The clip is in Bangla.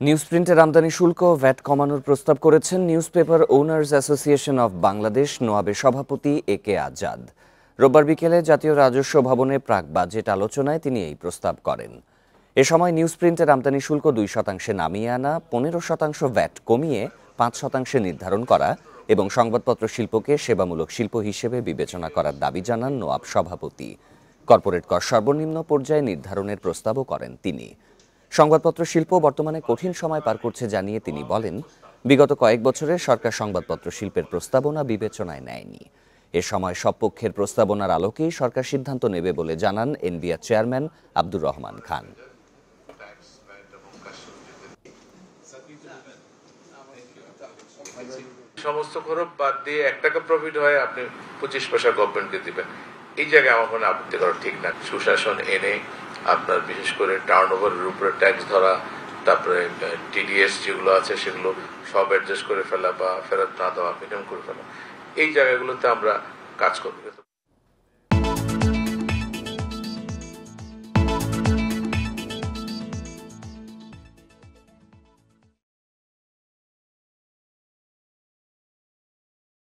নিউজপ্রিন্টের আমদানি শুল্ক ও ভ্যাট কমানোর প্রস্তাব করেছেন newspaper owners association of Bangladesh নোয়াবের সভাপতি এ.কে আজাদ। রোববার বিকেলে জাতীয় রাজস্ব ভবনে প্রাক বাজেট আলোচনায় তিনি এই প্রস্তাব করেন। এ সময় নিউজপ্রিন্টের আমদানি শুল্ক 2% নামিয়ে আনা, 15% ভ্যাট কমিয়ে 5% নির্ধারণ করা এবং সংবাদপত্র শিল্পকে সেবামূলক শিল্প হিসেবে বিবেচনা করার দাবি জানান নোয়াব সভাপতি। কর্পোরেট কর সর্বনিম্ন পর্যায়ে নির্ধারণের প্রস্তাবও করেন তিনি। সংবাদপত্র শিল্প বর্তমানে কঠিন সময় পার করছে জানিয়ে তিনি বলেন, বিগত কয়েক বছরে সরকার সংবাদপত্র শিল্পের প্রস্তাবনা বিবেচনায় নেয়নি। এ সময় সব পক্ষের প্রস্তাবনার আলোকেই সরকার সিদ্ধান্ত নেবে বলে জানান এনবিআর চেয়ারম্যান আব্দুর রহমান খান। সমস্ত খরচ বাদ দিয়ে 1 টাকা প্রফিট হয়, আপনি 25 পয়সা গভর্নমেন্টকে দিবেন। এই জায়গায় আমার মনে আপত্তি করা ঠিক না। সুশাসন এনে আপনার বিশেষ করে টার্ন ওভারের উপরে ট্যাক্স ধরা, তারপরে টিডিএস যেগুলো আছে সেগুলো সব অ্যাডজাস্ট করে ফেলা বা ফেরত না দেওয়া, মিনিমাম করে ফেলা, এই জায়গাগুলোতে আমরা কাজ করবো।